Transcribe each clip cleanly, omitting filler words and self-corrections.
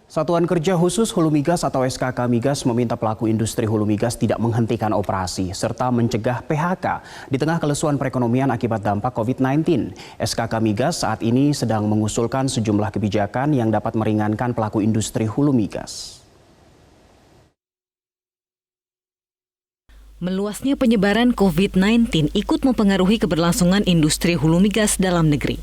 Satuan Kerja Khusus Hulu Migas atau SKK Migas meminta pelaku industri hulu migas tidak menghentikan operasi serta mencegah PHK di tengah kelesuan perekonomian akibat dampak COVID-19. SKK Migas saat ini sedang mengusulkan sejumlah kebijakan yang dapat meringankan pelaku industri hulu migas. Meluasnya penyebaran COVID-19 ikut mempengaruhi keberlangsungan industri hulu migas dalam negeri.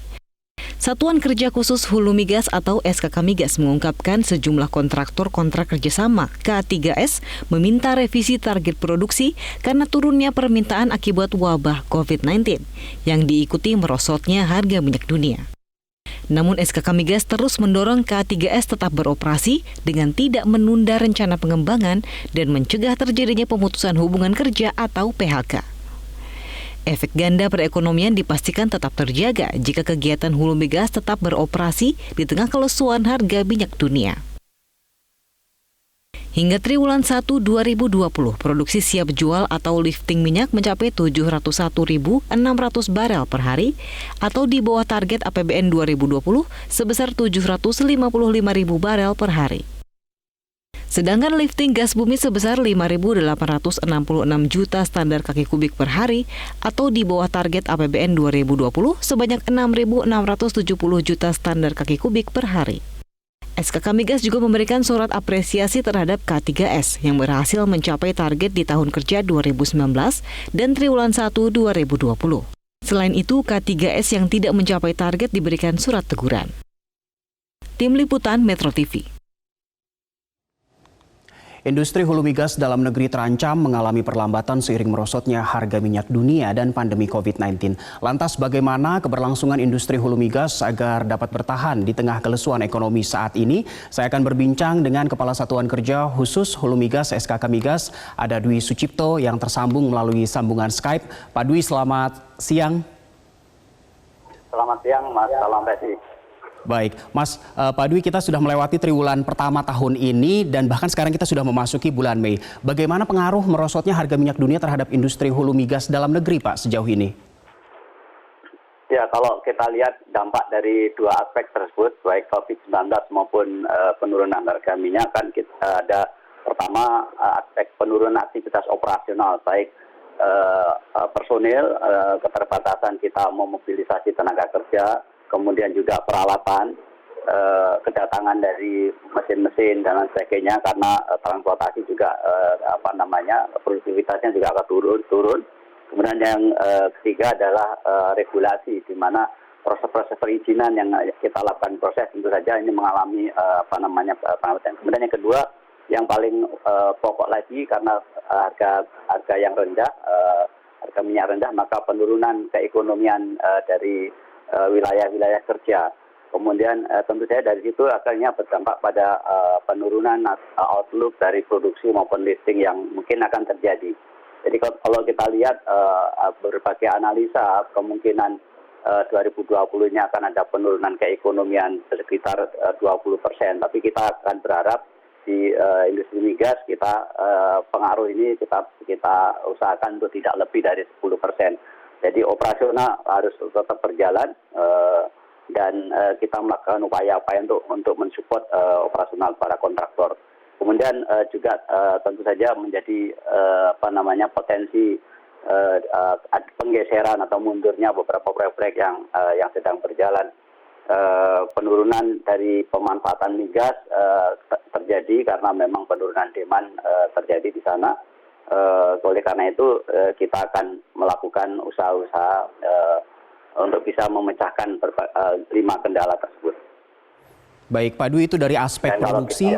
Satuan Kerja Khusus Hulu Migas atau SKK Migas mengungkapkan sejumlah kontraktor kontrak kerjasama K3S meminta revisi target produksi karena turunnya permintaan akibat wabah COVID-19 yang diikuti merosotnya harga minyak dunia. Namun SKK Migas terus mendorong K3S tetap beroperasi dengan tidak menunda rencana pengembangan dan mencegah terjadinya pemutusan hubungan kerja atau PHK. Efek ganda perekonomian dipastikan tetap terjaga jika kegiatan hulu migas tetap beroperasi di tengah kelesuan harga minyak dunia. Hingga triwulan 1 2020, produksi siap jual atau lifting minyak mencapai 701.600 barel per hari atau di bawah target APBN 2020 sebesar 755.000 barel per hari. Sedangkan lifting gas bumi sebesar 5.866 juta standar kaki kubik per hari atau di bawah target APBN 2020 sebanyak 6.670 juta standar kaki kubik per hari. SKK Migas juga memberikan surat apresiasi terhadap K3S yang berhasil mencapai target di tahun kerja 2019 dan triwulan 1 2020. Selain itu, K3S yang tidak mencapai target diberikan surat teguran. Tim Liputan Metro TV. Industri hulu migas dalam negeri terancam mengalami perlambatan seiring merosotnya harga minyak dunia dan pandemi COVID-19. Lantas bagaimana keberlangsungan industri hulu migas agar dapat bertahan di tengah kelesuan ekonomi saat ini? Saya akan berbincang dengan Kepala Satuan Kerja Khusus Hulu Migas SKK Migas, ada Dwi Sucipto yang tersambung melalui sambungan Skype. Pak Dwi, selamat siang. Selamat siang, Mas. Salam Pesi. Baik, Mas, Pak Dwi, kita sudah melewati triwulan pertama tahun ini dan bahkan sekarang kita sudah memasuki bulan Mei. Bagaimana pengaruh merosotnya harga minyak dunia terhadap industri hulu migas dalam negeri, Pak, sejauh ini? Ya, kalau kita lihat dampak dari dua aspek tersebut, baik COVID-19 maupun penurunan harga minyak, kan kita ada pertama aspek penurunan aktivitas operasional, baik personil, keterbatasan kita memobilisasi tenaga kerja, kemudian juga peralatan, kedatangan dari mesin-mesin dan lain sebagainya karena transportasi juga produktivitasnya juga akan turun. Kemudian yang ketiga adalah regulasi, di mana proses-proses perizinan yang kita lakukan proses tentu saja ini mengalami pengamatan. Kemudian yang kedua yang paling pokok lagi karena harga yang rendah, harga minyak rendah, maka penurunan keekonomian dari wilayah-wilayah kerja. Kemudian tentu saja dari situ akhirnya berdampak pada penurunan outlook dari produksi maupun lifting yang mungkin akan terjadi. Jadi kalau kita lihat berbagai analisa kemungkinan 2020-nya akan ada penurunan keekonomian sekitar 20%. Tapi kita akan berharap di industri migas kita pengaruh ini kita usahakan untuk tidak lebih dari 10%. Jadi operasional harus tetap berjalan dan kita melakukan upaya-upaya untuk mensupport operasional para kontraktor. Kemudian juga tentu saja menjadi potensi penggeseran atau mundurnya beberapa proyek yang sedang berjalan. Penurunan dari pemanfaatan migas terjadi karena memang penurunan demand terjadi di sana. Oleh karena itu kita akan melakukan usaha-usaha untuk bisa memecahkan 5 kendala tersebut. Baik, Pak Dwi, itu dari aspek produksi.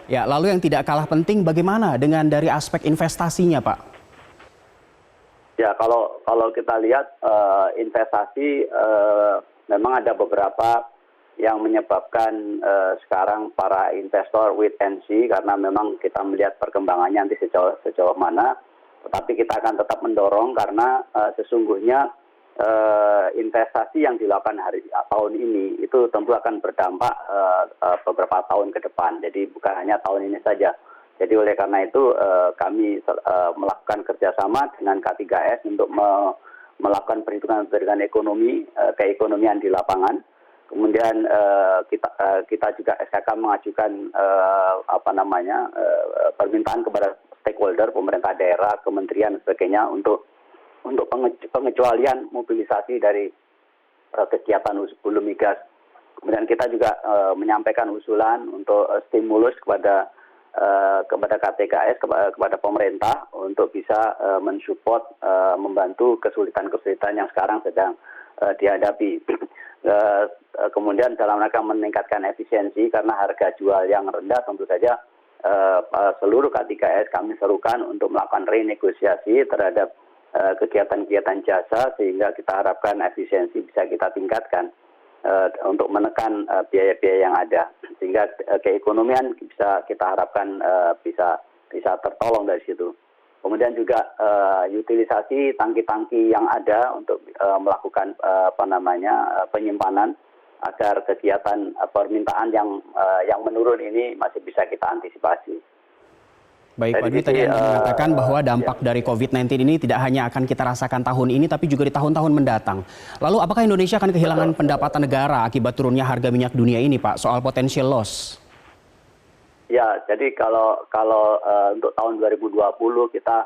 Ya, lalu yang tidak kalah penting bagaimana dengan dari aspek investasinya, Pak? Ya, kalau kita lihat investasi memang ada beberapa yang menyebabkan sekarang para investor wait and see karena memang kita melihat perkembangannya nanti sejauh mana. Tetapi kita akan tetap mendorong karena sesungguhnya investasi yang dilakukan tahun ini itu tentu akan berdampak beberapa tahun ke depan. Jadi bukan hanya tahun ini saja. Jadi oleh karena itu kami melakukan kerjasama dengan K3S untuk melakukan perhitungan ekonomi, keekonomian di lapangan. Kemudian kita juga SKK mengajukan permintaan kepada stakeholder, pemerintah daerah, kementerian dan sebagainya untuk pengecualian mobilisasi dari kegiatan hulu migas. Kemudian kita juga menyampaikan usulan untuk stimulus kepada KTKS, kepada pemerintah untuk bisa mensupport, membantu kesulitan-kesulitan yang sekarang sedang dihadapi. Kemudian dalam rangka meningkatkan efisiensi karena harga jual yang rendah, tentu saja seluruh KTKS kami serukan untuk melakukan renegosiasi terhadap kegiatan-kegiatan jasa sehingga kita harapkan efisiensi bisa kita tingkatkan untuk menekan biaya-biaya yang ada sehingga keekonomian bisa kita harapkan bisa tertolong dari situ. Kemudian juga utilisasi tangki-tangki yang ada untuk melakukan penyimpanan agar kegiatan permintaan yang menurun ini masih bisa kita antisipasi. Baik, Pak Dwi, tadi Anda mengatakan bahwa dampak dari COVID-19 ini tidak hanya akan kita rasakan tahun ini, tapi juga di tahun-tahun mendatang. Lalu apakah Indonesia akan kehilangan pendapatan negara akibat turunnya harga minyak dunia ini, Pak, soal potential loss? Ya, jadi kalau untuk tahun 2020 kita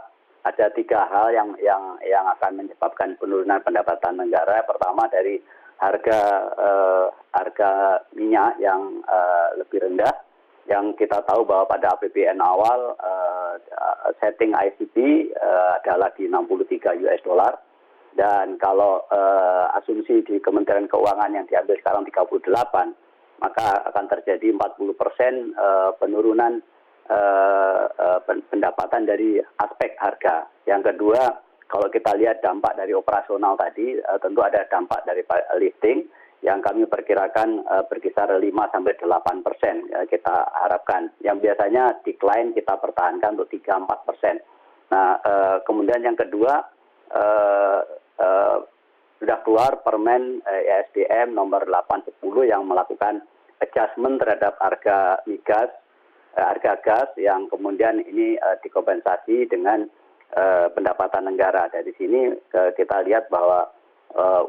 ada 3 hal yang akan menyebabkan penurunan pendapatan negara. Pertama dari harga minyak yang lebih rendah. Yang kita tahu bahwa pada APBN awal setting ICP adalah di 63 US dollar dan kalau asumsi di Kementerian Keuangan yang diambil sekarang 38 maka akan terjadi 40% penurunan pendapatan dari aspek harga. Yang kedua, kalau kita lihat dampak dari operasional tadi, tentu ada dampak dari lifting yang kami perkirakan berkisar 5-8% kita harapkan. Yang biasanya decline kita pertahankan untuk 3-4%. Nah, kemudian yang kedua, sudah keluar Permen ESDM nomor 810 yang melakukan adjustment terhadap harga migas, harga gas yang kemudian ini dikompensasi dengan pendapatan negara. Dari sini kita lihat bahwa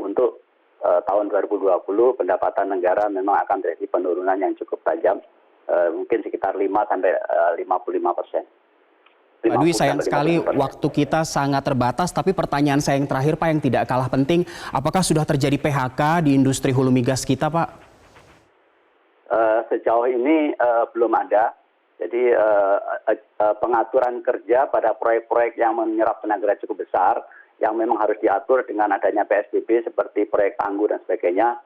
untuk tahun 2020 pendapatan negara memang akan terjadi penurunan yang cukup tajam, mungkin sekitar 5-55%. Pak Dwi, sayang sekali waktu kita sangat terbatas, tapi pertanyaan saya yang terakhir, Pak, yang tidak kalah penting, apakah sudah terjadi PHK di industri hulu migas kita, Pak? Sejauh ini belum ada. Jadi pengaturan kerja pada proyek-proyek yang menyerap tenaga cukup besar, yang memang harus diatur dengan adanya PSBB seperti proyek Tangguh dan sebagainya,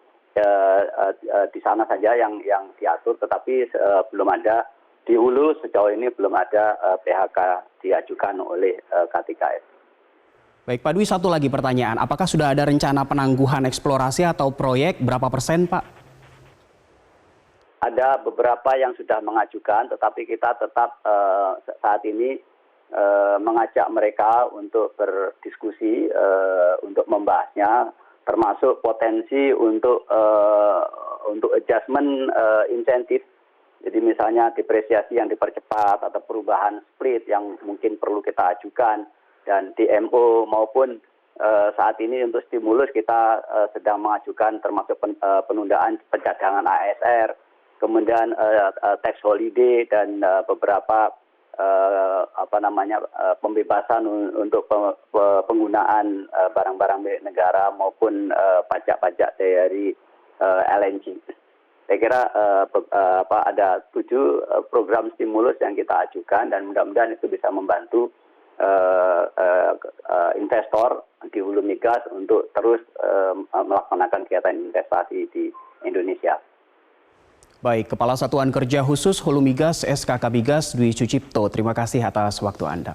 di sana saja yang diatur, tetapi belum ada. Di hulu sejauh ini belum ada PHK diajukan oleh KTKS. Baik, Pak Dwi, satu lagi pertanyaan. Apakah sudah ada rencana penangguhan eksplorasi atau proyek berapa persen, Pak? Ada beberapa yang sudah mengajukan, tetapi kita tetap saat ini mengajak mereka untuk berdiskusi, untuk membahasnya, termasuk potensi untuk adjustment insentif. Jadi misalnya depresiasi yang dipercepat atau perubahan split yang mungkin perlu kita ajukan, dan DMO maupun saat ini untuk stimulus kita sedang mengajukan termasuk penundaan pencadangan ASR, kemudian tax holiday dan beberapa pembebasan untuk penggunaan barang-barang milik negara maupun pajak-pajak dari LNG. Saya kira ada 7 program stimulus yang kita ajukan dan mudah-mudahan itu bisa membantu investor di hulu migas untuk terus melaksanakan kegiatan investasi di Indonesia. Baik, Kepala Satuan Kerja Khusus Hulu Migas SKK Migas Dwi Sucipto, terima kasih atas waktu Anda.